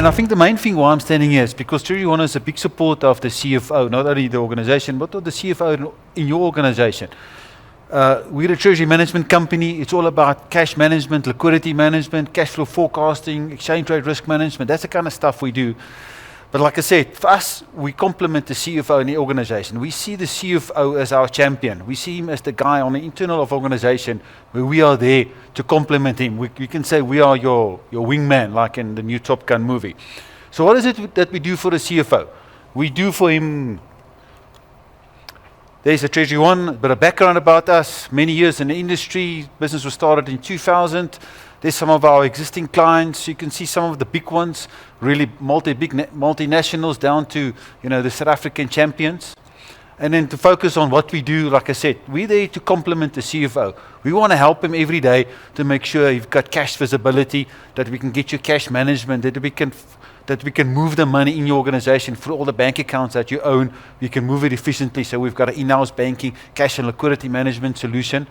I think the main thing why I'm standing here is because TreasuryOne is a big supporter of the CFO, not only the organization, but of the CFO in your organization. We're a treasury management company. It's all about cash management, liquidity management, cash flow forecasting, exchange rate risk management. That's the kind of stuff we do. But like I said, for us, we complement the CFO in the organization. We see the CFO as our champion. We see him as the guy on the internal of organization where we are there to complement him. We can say we are your wingman, like in the new Top Gun movie. So what is it that we do for the CFO? We do for him, there's a TreasuryOne, a bit of background about us, many years in the industry. Business was started in 2000. There's some of our existing clients. You can see some of the big ones, really multinationals down to the South African champions. And then to focus on what we do, like I said, we're there to complement the CFO. We want to help him every day to make sure you've got cash visibility, that we can get you cash management, that we can move the money in your organization for all the bank accounts that you own. We can move it efficiently. So we've got an in-house banking, cash and liquidity management solution.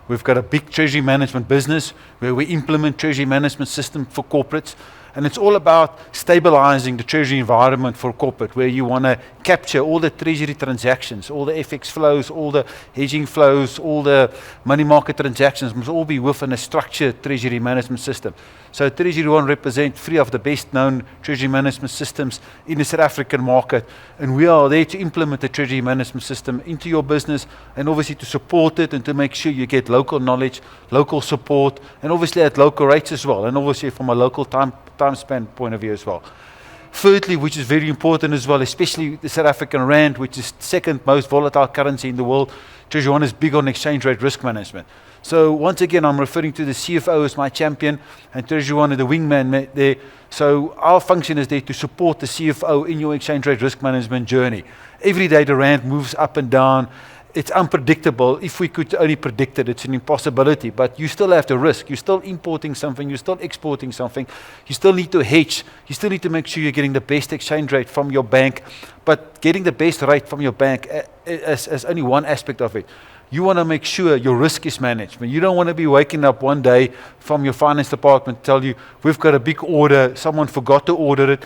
We've got a big treasury management business where we implement treasury management system for corporates. And it's all about stabilizing the treasury environment for corporate, where you want to capture all the treasury transactions, all the FX flows, all the hedging flows, all the money market transactions must all be within a structured treasury management system. So TreasuryOne represents three of the best known treasury management systems in the South African market. And we are there to implement the treasury management system into your business and obviously to support it and to make sure you get local knowledge, local support, and obviously at local rates as well. And obviously from a local time span point of view as well. Thirdly, which is very important as well, especially the South African rand, which is second most volatile currency in the world, TreasuryOne is big on exchange rate risk management. So once again, I'm referring to the CFO as my champion and TreasuryOne is the wingman there. So our function is there to support the CFO in your exchange rate risk management journey. Every day the rand moves up and down. It's unpredictable. If we could only predict it, it's an impossibility. But you still have the risk. You're still importing something. You're still exporting something. You still need to hedge. You still need to make sure you're getting the best exchange rate from your bank. But getting the best rate from your bank is only one aspect of it. You want to make sure your risk is managed. You don't want to be waking up one day from your finance department tell you, we've got a big order, someone forgot to order it,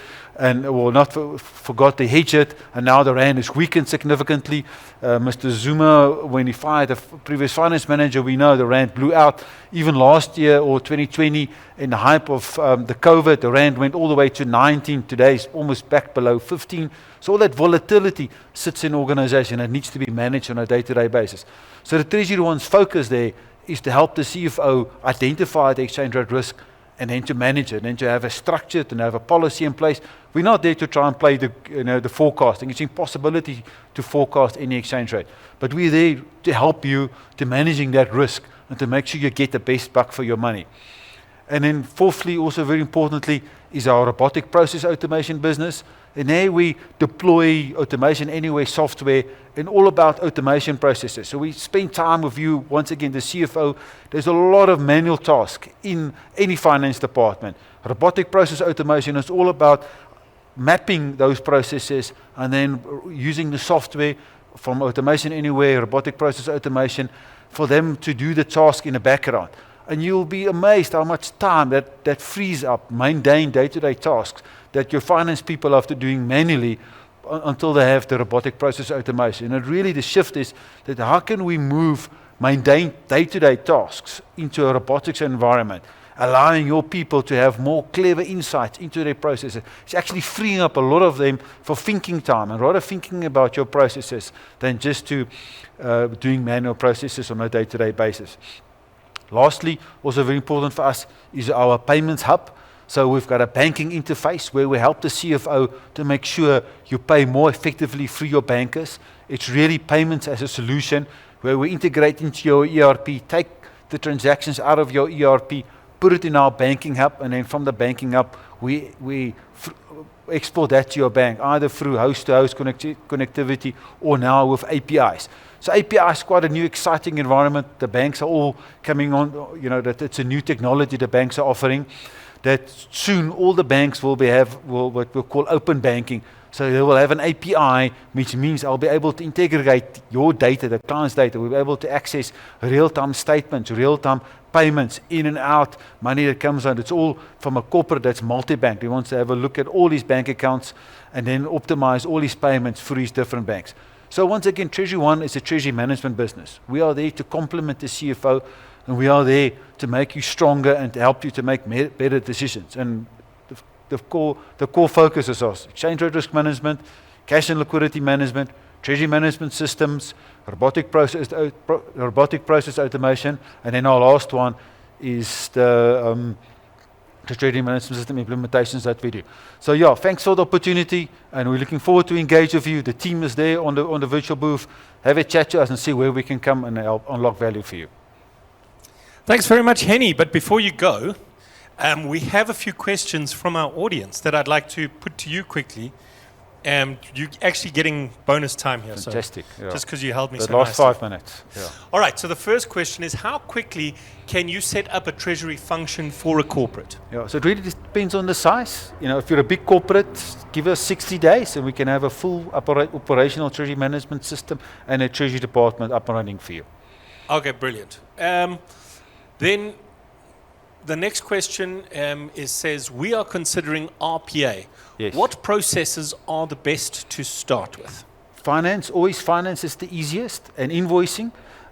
forgot to hedge it, and now the rand is weakened significantly. Mr. Zuma, when he fired the previous finance manager, we know the rand blew out. Even last year or 2020, in the hype of the COVID, the rand went all the way to 19. Today it's almost back below 15. So all that volatility sits in an organization and needs to be managed on a day-to-day basis. So the TreasuryOne's focus there is to help the CFO identify the exchange rate risk and then to manage it, and then to have a structure and have a policy in place. We're not there to try and play the forecasting. It's impossibility to forecast any exchange rate. But we're there to help you to managing that risk and to make sure you get the best buck for your money. And then fourthly, also very importantly, is our robotic process automation business. And there we deploy automation anywhere software and all about automation processes. So we spend time with you, once again, the CFO. There's a lot of manual tasks in any finance department. Robotic process automation is all about mapping those processes and then using the software from Automation Anywhere, robotic process automation, for them to do the task in the background. And you'll be amazed how much time that frees up mundane day-to-day tasks that your finance people have to doing manually until they have the robotic process automation. And really the shift is that how can we move mundane day-to-day tasks into a robotics environment, allowing your people to have more clever insights into their processes. It's actually freeing up a lot of them for thinking time and rather thinking about your processes than just to doing manual processes on a day-to-day basis. Lastly, also very important for us is our payments hub. So we've got a banking interface where we help the CFO to make sure you pay more effectively through your bankers. It's really payments as a solution where we integrate into your ERP, take the transactions out of your ERP, put it in our banking hub, and then from the banking hub, we export that to your bank, either through host-to-host connectivity or now with APIs. So API is quite a new, exciting environment. The banks are all coming on, that it's a new technology the banks are offering, that soon all the banks will have what we'll call open banking. So they will have an API, which means I'll be able to integrate your data, the client's data. We'll be able to access real-time statements, real-time payments in and out, money that comes out. It's all from a corporate that's multi-bank. He wants to have a look at all his bank accounts and then optimize all his payments through his different banks. So once again, TreasuryOne is a treasury management business. We are there to complement the CFO, and we are there to make you stronger and to help you to make better decisions. And the core focuses are exchange rate risk management, cash and liquidity management, treasury management systems, robotic process automation, and then our last one is the treasury management system implementations that we do. So yeah, thanks for the opportunity, and we're looking forward to engage with you. The team is there on the virtual booth. Have a chat to us and see where we can come and help unlock value for you. Thanks very much, Henny. But before you go, we have a few questions from our audience that I'd like to put to you quickly. You're actually getting bonus time here. Fantastic. So yeah. just because you held me the so last nicely. 5 minutes. Yeah. All right, so the first question is, how quickly can you set up a treasury function for a corporate? Yeah, so it really depends on the size. You know, if you're a big corporate, give us 60 days and we can have a full operational treasury management system and a treasury department up and running for you. Okay, brilliant. Then the next question says, we are considering RPA. Yes. What processes are the best to start with? Finance is the easiest, and invoicing.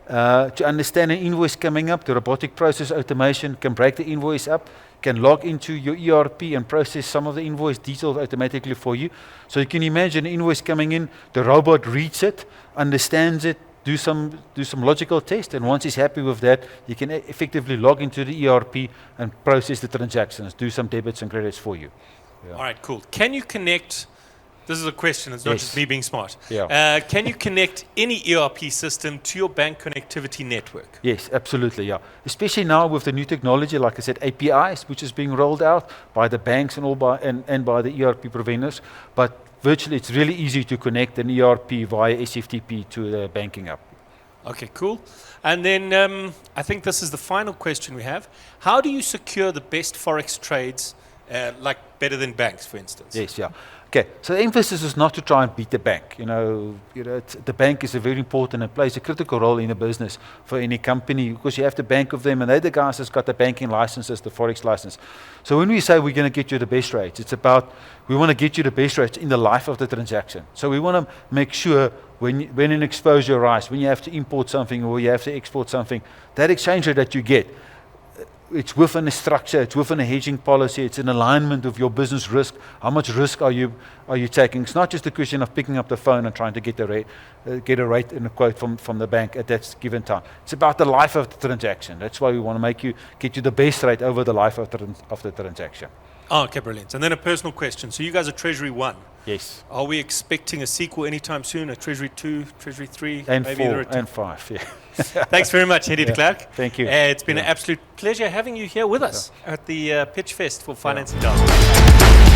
To understand an invoice coming up, the robotic process automation can break the invoice up, can log into your ERP and process some of the invoice details automatically for you. So you can imagine an invoice coming in, the robot reads it, understands it, do some logical test, and once he's happy with that, you can effectively log into the ERP and process the transactions, do some debits and credits for you. Yeah. All right, cool. Can you connect, this is a question, it's not Yes. just me being smart. Yeah. Can you connect any ERP system to your bank connectivity network? Yes, absolutely, yeah. Especially now with the new technology, like I said, APIs, which is being rolled out by the banks and by the ERP providers. But virtually, it's really easy to connect an ERP via SFTP to the banking app. Okay, cool. And then I think this is the final question we have. How do you secure the best Forex trades, like better than banks, for instance? Yes, yeah. Okay, so the emphasis is not to try and beat the bank. The bank is a very important and plays a critical role in a business for any company, because you have to bank with them, and they're the guys that's got the banking licenses, the Forex license. So when we say we're going to get you the best rates, it's about we want to get you the best rates in the life of the transaction. So we want to make sure when an exposure arises, when you have to import something or you have to export something, that exchange rate that you get, it's within a structure, it's within a hedging policy, it's in alignment with your business risk. How much risk are you taking? It's not just a question of picking up the phone and trying to get a rate and a quote from the bank at that given time. It's about the life of the transaction. That's why we want to get you the best rate over the life of the transaction. Oh, okay, brilliant. And then a personal question. So you guys are TreasuryOne. Yes. Are we expecting a sequel anytime soon? A Treasury 2, Treasury 3, and maybe 4 and 5, yeah. Thanks very much, Henny de Klerk. Thank you. It's been an absolute pleasure having you here with us at the Pitch Fest for Finance and Jobs.